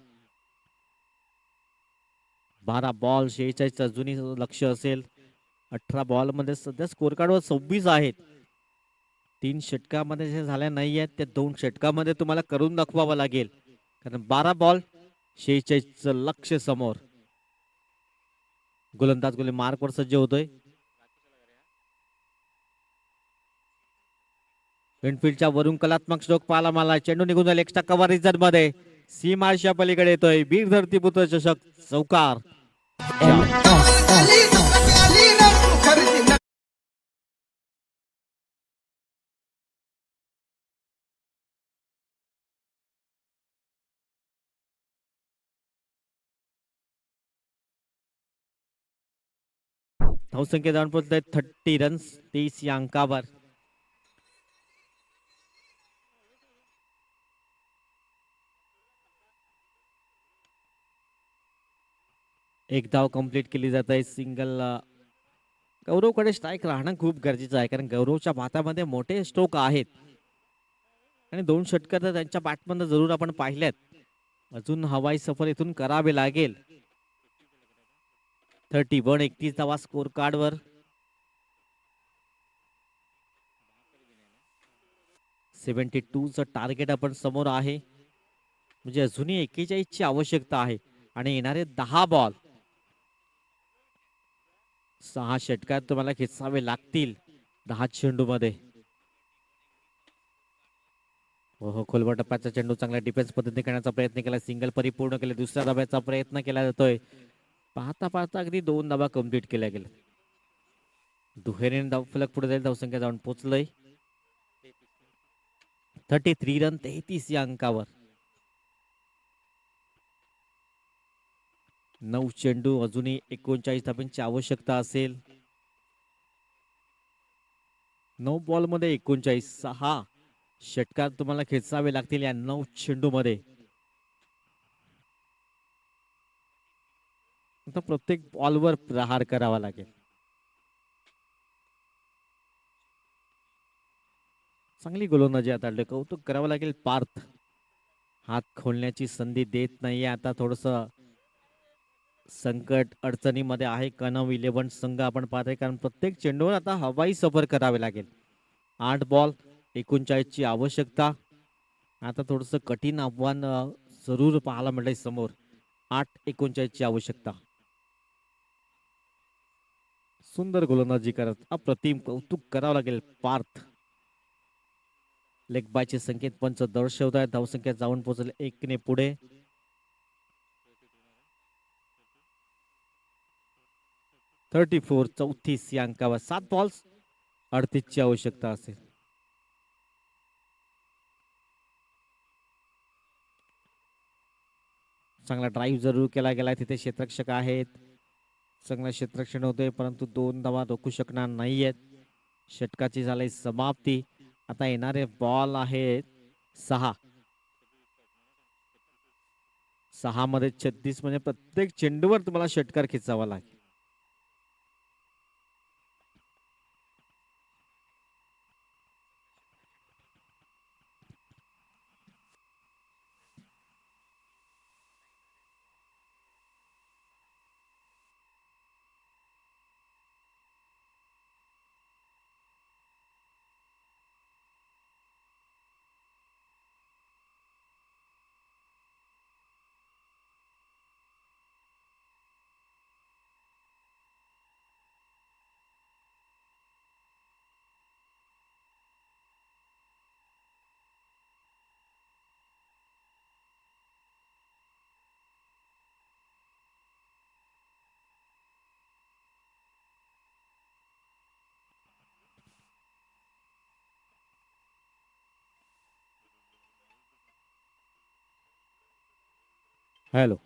12 बॉल 46 अजूनही लक्ष असेल. 18 बॉलमध्ये सध्या स्कोर कार्डवर 26 आहेत. 3 षटकामध्ये जे झाल्या नाही आहेत त्या 2 षटकामध्ये तुम्हाला करून दाखवावं लागेल. कारण 12 बॉल 46 लक्ष समोर. गोलंदाज गोले मार्कवर सज्ज होतोय. इनफिल्डच्या वरून कलात्मक स्ट्रोक पाहायला मला. चेंडू निघून जाईल एक्स्ट्रा कव्हर रिझल्ट मध्ये. सीमारच्या पलीकडे येतोय. बीर धरतीपुत्र चषक चौकार. धावसंख्या जाऊन पोहोचते 30 रन्स 30 या अंकावर. एक धाव कंप्लीट केली जात आहे. सिंगल. गौरवकडे स्ट्राईक राहणं खूप गरजेचं आहे कारण गौरवच्या भातामध्ये मोठे स्ट्रोक आहेत आणि 2 षटकार तर त्यांच्या बॅटमधनं जरूर आपण पाहिल्यात. अजून हवाई सफर इथून करावे लागेल. 31 31 धावा स्कोर कार्डवर. चं टार्गेट आपण समोर आहे. म्हणजे अजूनही 41 ची आवश्यकता आहे आणि येणारे 10 बॉल 6 षटकात तुम्हाला खेचावे लागतील. 10 चेंडू मध्ये. हो खोलवर टप्प्याचा चेंडू चांगला डिफेन्स पद्धतीने करण्याचा प्रयत्न केला. सिंगल परिपूर्ण केले. दुसऱ्या धाब्याचा प्रयत्न केला जातोय. पाहता पाहता अगदी 2 धाबा कंप्लीट केल्या गेल्या. दुहेरीने धावफलक पुढे जाईल. धावसंख्या जाऊन पोहोचलंय 33 रन 33 या अंकावर. 9 चेंडू अजूनही 39 धाब्यांची आवश्यकता असेल. 9 बॉल मध्ये 39. 6 षटकार तुम्हाला खेचावे लागतील या 9 चेंडू मध्ये. आता प्रत्येक बॉलवर प्रहार करावा लागेल. चांगली गोलंदाजी आता कौतुक करावं लागेल. पार्थ हात खोलण्याची संधी देत नाहीये. आता थोडस संकट अडचणीमध्ये आहे कनव 11 संघ आपण पाहतोय कारण प्रत्येक चेंडूवर आता हवाई सफर करावे लागेल. 8 बॉल 39 ची आवश्यकता. आता थोडस कठीण आव्हान जरूर पाहायला मिळेल समोर. 8-39 ची आवश्यकता. सुंदर गोलंदाजी करत अप्रतिम कौतुक करावं लागेल पार्थ. लेग बायचे संकेत पंच दर्शवत आहेत. धावसंख्या जाऊन पोहोचले 1 ने पुढे. .34 34 या अंकावर. 7 बॉल्स 38 ची आवश्यकता असेल. चांगला ड्राईव्ह जरूर केला गेला. तिथे क्षेत्ररक्षक आहेत. चांगला क्षेत्ररक्षण होते परंतु 2 धावा रोखू शकणार नाहीयेत. षटकाची झाली समाप्ती. आता येणारे बॉल आहेत 6. 6 मध्ये 36 म्हणजे प्रत्येक चेंडूवर तुम्हाला षटकार खेचावा लागेल. हॅलो.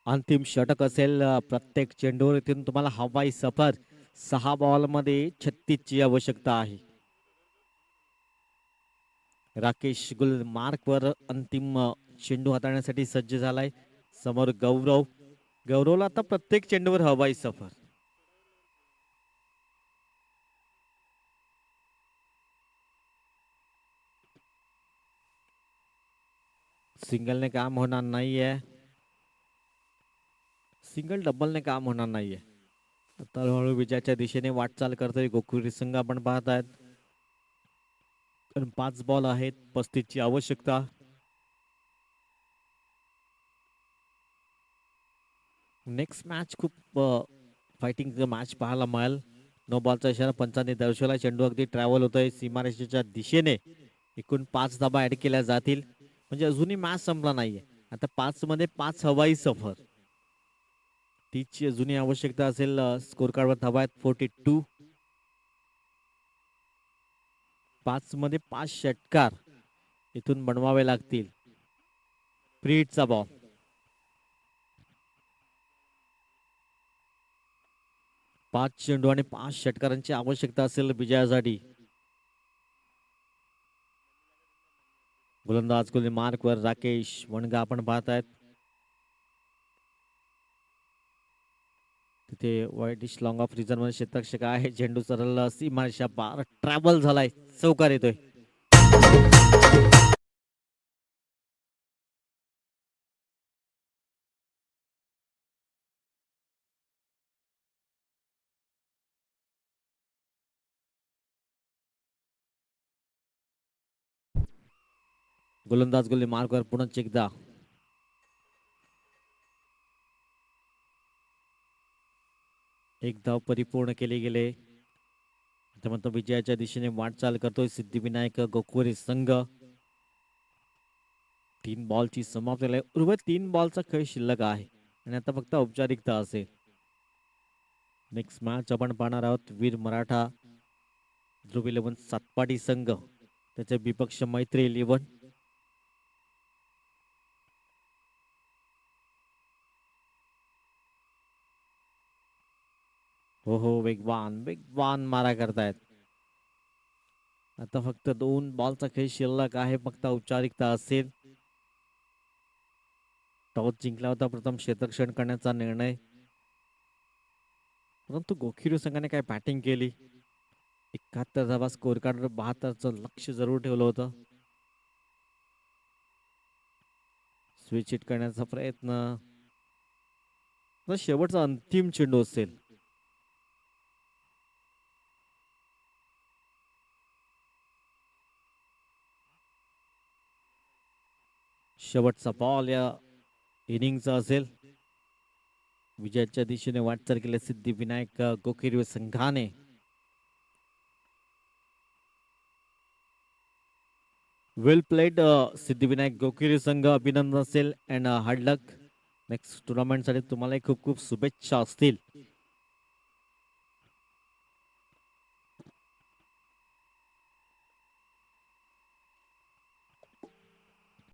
अंतिम षटक असेल. प्रत्येक चेंडूवर इथून तुम्हाला हवाई सफर. 6 बॉल मध्ये 36 ची आवश्यकता आहे. राकेश गुल मार्कवर अंतिम चेंडू हाताळण्यासाठी सज्ज झालाय. समोर गौरव. गौरवला आता प्रत्येक चेंडूवर हवाई सफर. सिंगलने काम होणार नाहीये, सिंगल डबलने काम होणार नाहीये. आता हळूहळू विजयाच्या दिशेने वाटचाल करतोय गोकुळ संघ आपण पाहत आहेत. कारण 5 बॉल आहेत, 35 ची आवश्यकता. नेक्स्ट मॅच खूप फायटिंग मॅच पाहायला मिळेल. नो बॉलचा इशारा पंचांनी दर्शवला. चेंडू अगदी ट्रॅव्हल होतोय सीमारेषेच्या दिशेने. एकूण 5 धाबा ऍड केल्या जातील, म्हणजे अजूनही मॅच संपला नाहीये. आता 5 मध्ये 5 हवाई सफर, तीची अजूनही आवश्यकता असेल. स्कोर कार्डवर धाबा आहेत 42. 5 मध्ये 5 षटकार इथून बनवावे लागतील. प्रीटचा बॉल, 5 चेंडू आणि 5 षटकारांची आवश्यकता असेल विजयासाठी. गोलंदाज गोली मार्कवर राकेश वणगा आपण पाहतायत. तिथे वाईटिश लॉंग ऑफ रिझन मध्ये क्षेत्ररक्षक आहे. झेंडू सरळ सीमारेषा पार ट्रॅव्हल झालाय, चौकार येतोय. गोलंदाज गोली मार्कवर पुन्हा एकदा. एक धाव परिपूर्ण केले गेले. त्यानंतर विजयाच्या दिशेने वाटचाल करतोय सिद्धिविनायक गोकुळे संघ. 3 बॉलची समाप्ती झाली. उर्वरित 3 बॉलचा खेळ शिल्लक आहे आणि आता फक्त औपचारिकता असेल. नेक्स्ट मॅच आपण पाहणार आहोत वीर मराठा ध्रुव 11 सातपाटी संघ, त्याचे विपक्ष मैत्री 11. हो वेगवान वेगवान मारा करतायत. आता फक्त 2 बॉलचा खेळ शिल्लक आहे, फक्त औपचारिकता असेल. टॉस जिंकला होता प्रथम क्षेत्ररक्षण करण्याचा निर्णय, परंतु गोखिरू संघाने काय बॅटिंग केली. 71 धावा स्कोर कार्डवर 72चं लक्ष जरूर ठेवलं होतं. स्विच हिट करण्याचा प्रयत्न. शेवटचा अंतिम चेंडू असेल. शेवटचा बॉल या इनिंगचा असेल. विजयाच्या दिशेने वाटचाल केली सिद्धिविनायक गोखिरवे संघाने. वेल प्लेड सिद्धिविनायक गोखिरवे संघ. अभिनंदन असेल and hard luck. Next tournament साठी तुम्हाला खूप खूप शुभेच्छा असतील.